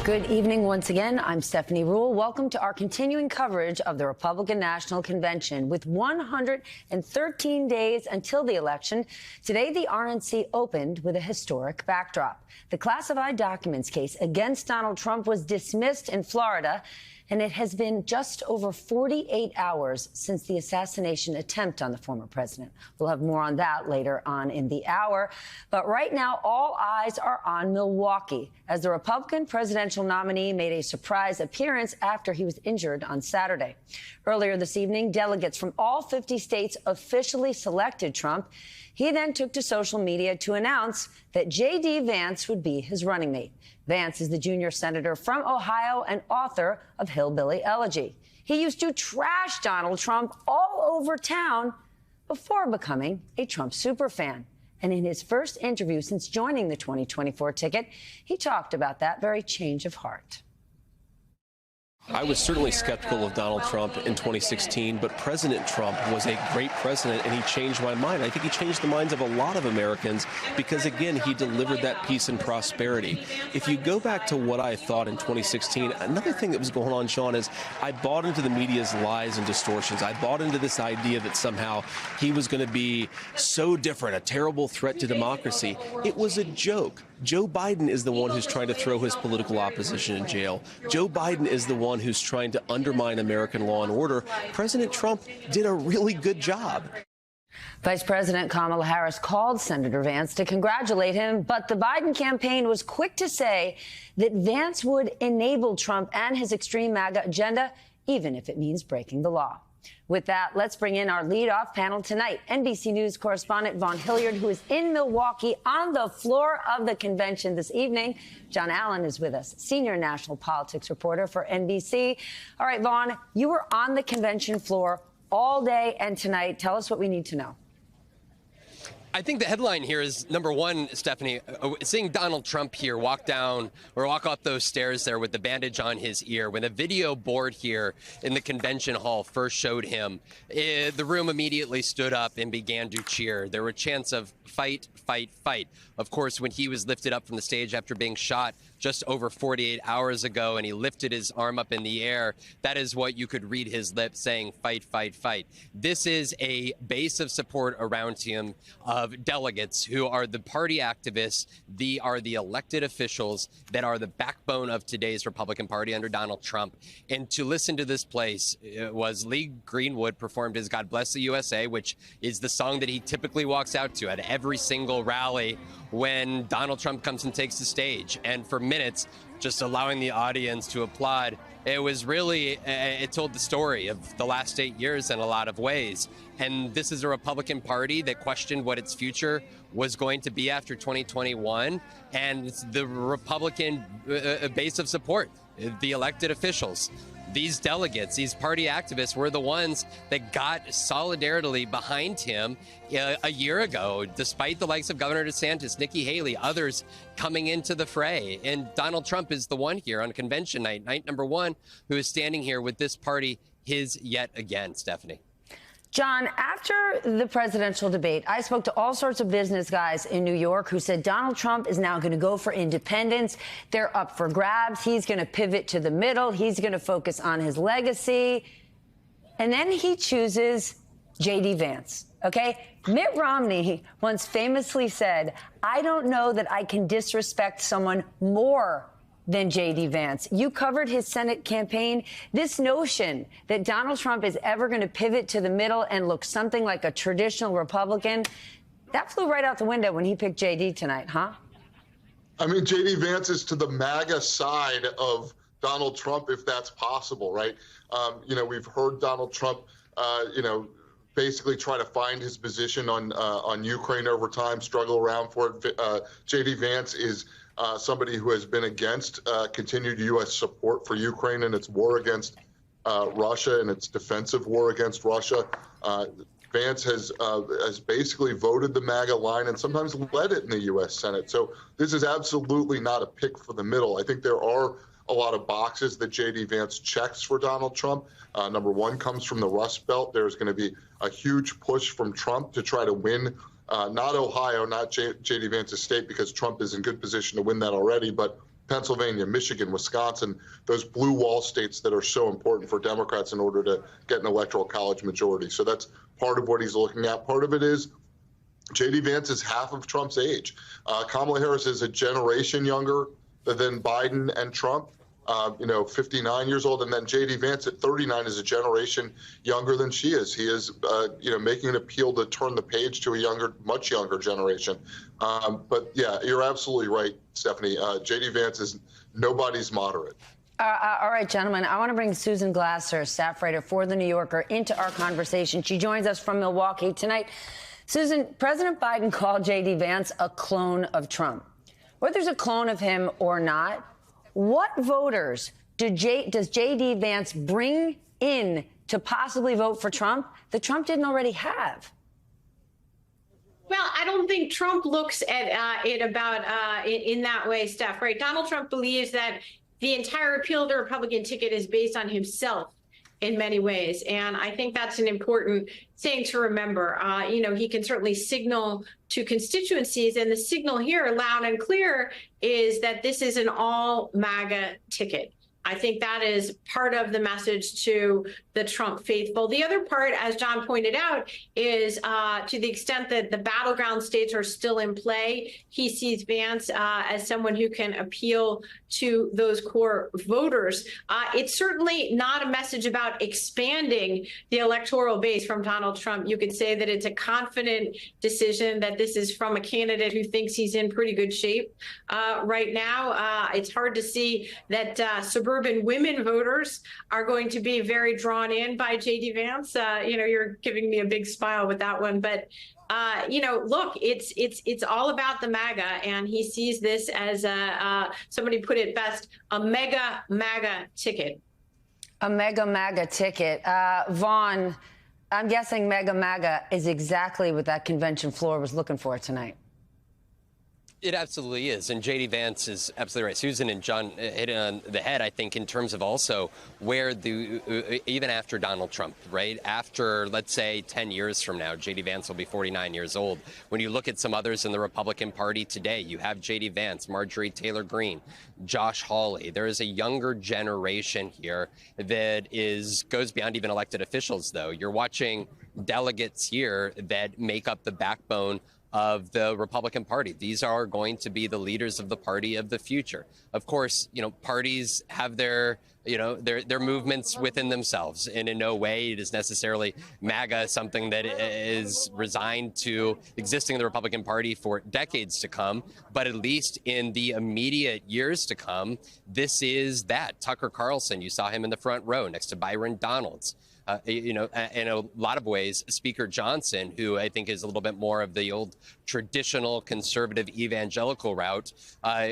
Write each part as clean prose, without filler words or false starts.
Good evening once again. I'm Stephanie Ruhle. Welcome to our continuing coverage of the Republican National Convention. With 113 days until the election, today the RNC opened with a historic backdrop. The classified documents case against Donald Trump was dismissed in Florida, and it has been just over 48 hours since the assassination attempt on the former president. We'll have more on that later on in the hour. But right now, all eyes are on Milwaukee, as the Republican presidential nominee made a surprise appearance after he was injured on Saturday. Earlier this evening, delegates from all 50 states officially selected Trump. He then took to social media to announce that J.D. Vance would be his running mate. Vance is the junior senator from Ohio and author of Hillbilly Elegy. He used to trash Donald Trump all over town before becoming a Trump superfan. And in his first interview since joining the 2024 ticket, he talked about that very change of heart. I was certainly skeptical of Donald Trump in 2016, but President Trump was a great president, and he changed my mind. I think he changed the minds of a lot of Americans because, again, he delivered that peace and prosperity. If you go back to what I thought in 2016, another thing that was going on, Sean, is I bought into the media's lies and distortions. I bought into this idea that somehow he was going to be so different, a terrible threat to democracy. It was a joke. Joe Biden is the one who's trying to throw his political opposition in jail. Joe Biden is the one who's trying to undermine American law and order. President Trump did a really good job. Vice President Kamala Harris called Senator Vance to congratulate him, but the Biden campaign was quick to say that Vance would enable Trump and his extreme MAGA agenda, even if it means breaking the law. With that, let's bring in our lead-off panel tonight. NBC News correspondent Vaughn Hilliard, who is in Milwaukee on the floor of the convention this evening. John Allen is with us, senior national politics reporter for NBC. All right, Vaughn, you were on the convention floor all day and tonight. Tell us what we need to know. I think the headline here is, number one, Stephanie, seeing Donald Trump here walk up those stairs there with the bandage on his ear. When the video board here in the convention hall first showed him, the room immediately stood up and began to cheer. There were chants of fight, fight, fight. Of course, when he was lifted up from the stage after being shot just over 48 hours ago and he lifted his arm up in the air, that is what you could read his lips saying, fight, fight, fight. This is a base of support around him of delegates who are the party activists. They are the elected officials that are the backbone of today's Republican Party under Donald Trump. And to listen to this place was Lee Greenwood performed his God Bless the USA, which is the song that he typically walks out to at every single rally when Donald Trump comes and takes the stage. And for minutes, just allowing the audience to applaud. It was really, it told the story of the last 8 years in a lot of ways. And this is a Republican Party that questioned what its future was going to be after 2021. And it's the Republican base of support, the elected officials. These delegates, these party activists were the ones that got solidarity behind him a year ago, despite the likes of Governor DeSantis, Nikki Haley, others coming into the fray. And Donald Trump is the one here on convention night, night number one, who is standing here with this party his yet again, Stephanie. John, after the presidential debate, I spoke to all sorts of business guys in New York who said Donald Trump is now going to go for independence. They're up for grabs. He's going to pivot to the middle. He's going to focus on his legacy. And then he chooses J.D. Vance. OK, Mitt Romney once famously said, I don't know that I can disrespect someone more than J.D. Vance. You covered his Senate campaign. This notion that Donald Trump is ever going to pivot to the middle and look something like a traditional Republican, that flew right out the window when he picked J.D. tonight, huh? I mean, J.D. Vance is to the MAGA side of Donald Trump, if that's possible, right? We've heard Donald Trump, basically try to find his position on Ukraine over time, struggle around for it. J.D. Vance is somebody who has been against continued U.S. support for Ukraine and its war against Russia and its defensive war against Russia. Vance has basically voted the MAGA line and sometimes led it in the U.S. Senate. So this is absolutely not a pick for the middle. I think there are a lot of boxes that J.D. Vance checks for Donald Trump. Number one comes from the Rust Belt. There's going to be a huge push from Trump to try to win not Ohio, not J.D. Vance's state, because Trump is in good position to win that already, but Pennsylvania, Michigan, Wisconsin, those blue wall states that are so important for Democrats in order to get an electoral college majority. So that's part of what he's looking at. Part of it is J.D. Vance is half of Trump's age. Kamala Harris is a generation younger than Biden and Trump, 59 years old. And then J.D. Vance at 39 is a generation younger than she is. He is, making an appeal to turn the page to a much younger generation. But yeah, you're absolutely right, Stephanie. J.D. Vance is nobody's moderate. All right, gentlemen, I want to bring Susan Glasser, staff writer for The New Yorker, into our conversation. She joins us from Milwaukee tonight. Susan, President Biden called J.D. Vance a clone of Trump. Whether there's a clone of him or not, what voters does J.D. Vance bring in to possibly vote for Trump that Trump didn't already have? Well, I don't think Trump looks at it about in that way, Steph, right? Donald Trump believes that the entire appeal of the Republican ticket is based on himself in many ways. And I think that's an important thing to remember. He can certainly signal to constituencies, and the signal here, loud and clear, is that this is an all MAGA ticket. I think that is part of the message to the Trump faithful. The other part, as John pointed out, is to the extent that the battleground states are still in play, he sees Vance as someone who can appeal to those core voters. It's certainly not a message about expanding the electoral base from Donald Trump. You could say that it's a confident decision, that this is from a candidate who thinks he's in pretty good shape right now. It's hard to see that suburban women voters are going to be very drawn in by J.D. Vance. You're giving me a big smile with that one, but look, it's all about the MAGA, and he sees this as somebody put it best, a mega MAGA ticket. A mega MAGA ticket. Vaughn, I'm guessing mega MAGA is exactly what that convention floor was looking for tonight. It absolutely is. And J.D. Vance is absolutely right. Susan and John hit it on the head, I think, in terms of also where even after Donald Trump, right? After, let's say, 10 years from now, J.D. Vance will be 49 years old. When you look at some others in the Republican Party today, you have J.D. Vance, Marjorie Taylor Greene, Josh Hawley. There is a younger generation here that goes beyond even elected officials, though. You're watching delegates here that make up the backbone of the Republican Party. These are going to be the leaders of the party of the future. Of course, parties have their movements within themselves, and in no way is necessarily MAGA something that is resigned to existing in the Republican Party for decades to come. But at least in the immediate years to come, this is that. Tucker Carlson, you saw him in the front row next to Byron Donalds. In a lot of ways, Speaker Johnson, who I think is a little bit more of the old traditional conservative evangelical route,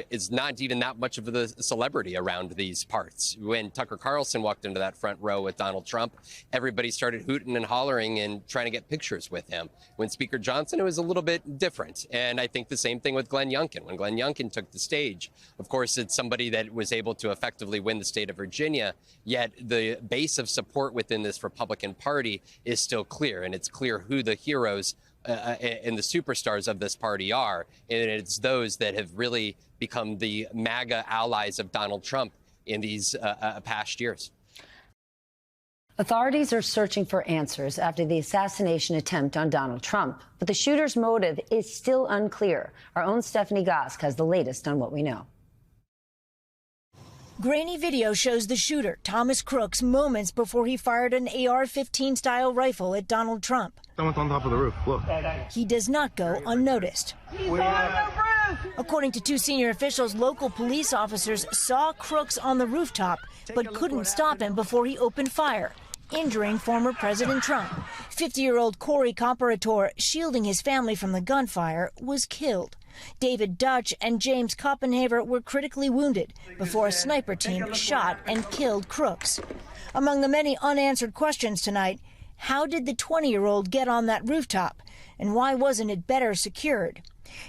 is not even that much of the celebrity around these parts. When Tucker Carlson walked into that front row with Donald Trump, everybody started hooting and hollering and trying to get pictures with him. When Speaker Johnson, it was a little bit different. And I think the same thing with Glenn Youngkin. When Glenn Youngkin took the stage, of course, it's somebody that was able to effectively win the state of Virginia, yet the base of support within this Republican Party is still clear, and it's clear who the heroes and the superstars of this party are, and it's those that have really become the MAGA allies of Donald Trump in these past years. Authorities are searching for answers after the assassination attempt on Donald Trump, but the shooter's motive is still unclear. Our own Stephanie Gosk has the latest on what we know. Grainy video shows the shooter, Thomas Crooks, moments before he fired an AR-15 style rifle at Donald Trump. Someone's on top of the roof. Look. He does not go unnoticed. According to two senior officials, local police officers saw Crooks on the rooftop but couldn't stop him before he opened fire, injuring former President Trump. 50-year-old Corey Comparator, shielding his family from the gunfire, was killed. David Dutch and James Koppenhaver were critically wounded before a sniper team shot and killed Crooks. Among the many unanswered questions tonight, how did the 20-year-old get on that rooftop, and why wasn't it better secured?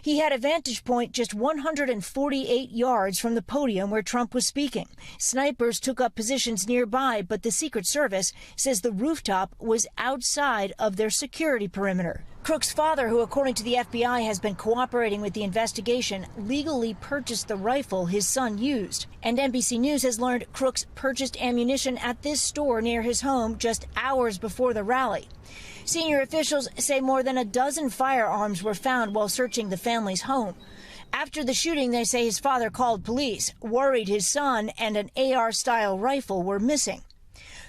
He had a vantage point just 148 yards from the podium where Trump was speaking. Snipers took up positions nearby, but the Secret Service says the rooftop was outside of their security perimeter. Crook's father, who according to the FBI has been cooperating with the investigation, legally purchased the rifle his son used. And NBC News has learned Crooks purchased ammunition at this store near his home just hours before the rally. Senior officials say more than a dozen firearms were found while searching the family's home. After the shooting, they say his father called police, worried his son and an AR-style rifle were missing.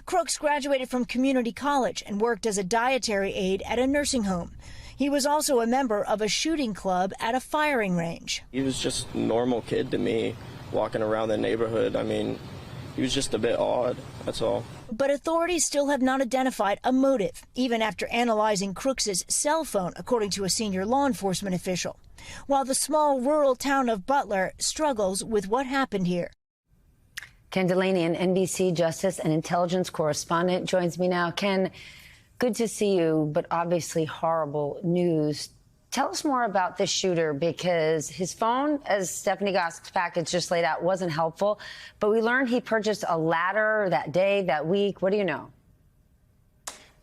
Crooks graduated from community college and worked as a dietary aide at a nursing home. He was also a member of a shooting club at a firing range. He was just a normal kid to me, walking around the neighborhood. I mean, he was just a bit odd, that's all. But authorities still have not identified a motive, even after analyzing Crooks's cell phone, according to a senior law enforcement official, while the small rural town of Butler struggles with what happened here. Ken Delaney, an NBC Justice and Intelligence correspondent, joins me now. Ken, good to see you, but obviously horrible news. Tell us more about this shooter, because his phone, as Stephanie Gosk's package just laid out, wasn't helpful. But we learned he purchased a ladder that day, that week. What do you know?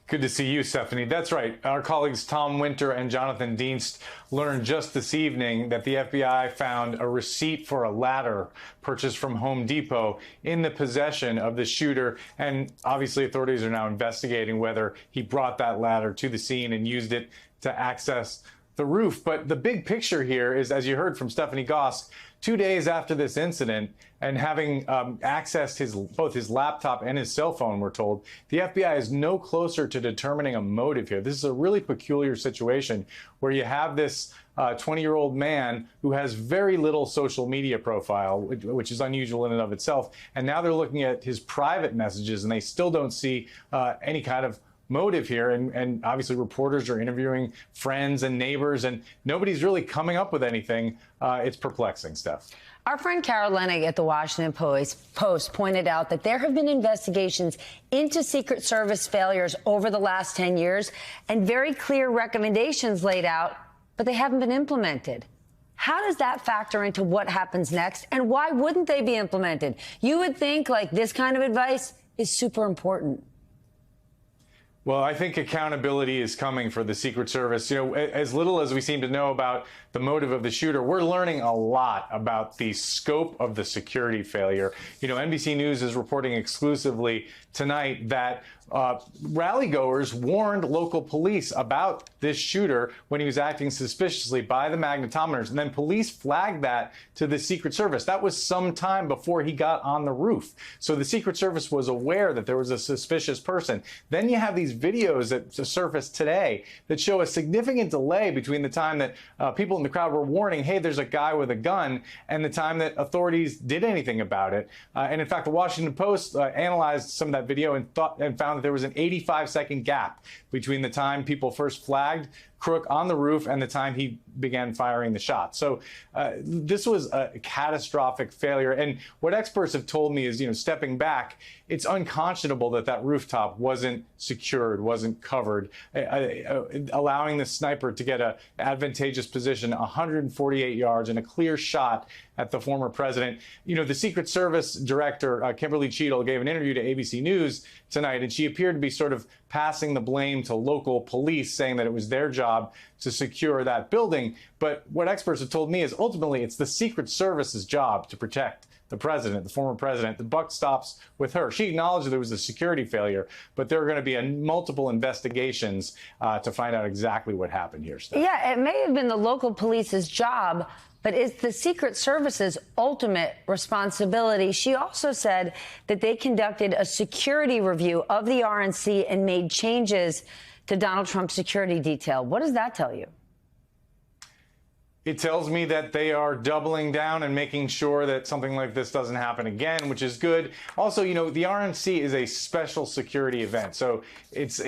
Good to see you, Stephanie. That's right. Our colleagues Tom Winter and Jonathan Dienst learned just this evening that the FBI found a receipt for a ladder purchased from Home Depot in the possession of the shooter. And obviously authorities are now investigating whether he brought that ladder to the scene and used it to access the roof. But the big picture here is, as you heard from Stephanie Gosk, 2 days after this incident and having accessed both his laptop and his cell phone, we're told, the FBI is no closer to determining a motive here. This is a really peculiar situation where you have this 20-year-old man who has very little social media profile, which is unusual in and of itself. And now they're looking at his private messages and they still don't see any kind of motive here. And obviously reporters are interviewing friends and neighbors and nobody's really coming up with anything. It's perplexing, Steph. Our friend Carol Leonnig at the Washington Post pointed out that there have been investigations into Secret Service failures over the last 10 years and very clear recommendations laid out, but they haven't been implemented. How does that factor into what happens next, and why wouldn't they be implemented? You would think like this kind of advice is super important. Well, I think accountability is coming for the Secret Service. You know, as little as we seem to know about the motive of the shooter, we're learning a lot about the scope of the security failure. You know, NBC News is reporting exclusively tonight that rally-goers warned local police about this shooter when he was acting suspiciously by the magnetometers, and then police flagged that to the Secret Service. That was some time before he got on the roof. So the Secret Service was aware that there was a suspicious person. Then you have these videos that surfaced today that show a significant delay between the time that people in the crowd were warning, hey, there's a guy with a gun, and the time that authorities did anything about it. And in fact, the Washington Post analyzed some of that video and found that there was an 85-second gap between the time people first flagged Crook on the roof and the time he began firing the shot. So this was a catastrophic failure. And what experts have told me is, you know, stepping back, it's unconscionable that that rooftop wasn't secured, wasn't covered, allowing the sniper to get an advantageous position, 148 yards and a clear shot at the former president. You know, the Secret Service director, Kimberly Cheadle, gave an interview to ABC News tonight, and she appeared to be sort of passing the blame to local police, saying that it was their job to secure that building. But what experts have told me is ultimately it's the Secret Service's job to protect the president, the former president. The buck stops with her. She acknowledged that there was a security failure, but there are going to be multiple investigations to find out exactly what happened here, Steph. Yeah, it may have been the local police's job, but it's the Secret Service's ultimate responsibility. She also said that they conducted a security review of the RNC and made changes to Donald Trump's security detail. What does that tell you? It tells me that they are doubling down and making sure that something like this doesn't happen again, which is good. Also, you know, the RNC is a special security event, so it's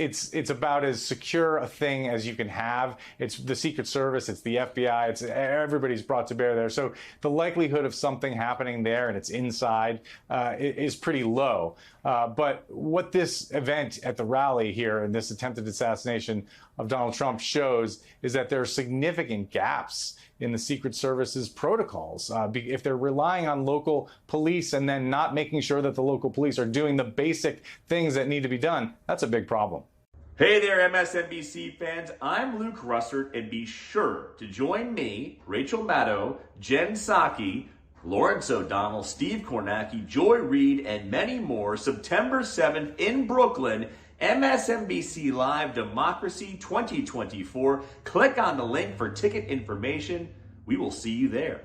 about as secure a thing as you can have. It's the Secret Service, it's the FBI, it's everybody's brought to bear there. So the likelihood of something happening there and it's inside is pretty low. But what this event at the rally here and this attempted assassination of Donald Trump shows is that there are significant gaps in the Secret Service's protocols. If they're relying on local police and then not making sure that the local police are doing the basic things that need to be done, that's a big problem. Hey there, MSNBC fans. I'm Luke Russert, and be sure to join me, Rachel Maddow, Jen Psaki, Lawrence O'Donnell, Steve Kornacki, Joy Reid, and many more September 7th in Brooklyn, MSNBC Live Democracy 2024. Click on the link for ticket information. We will see you there.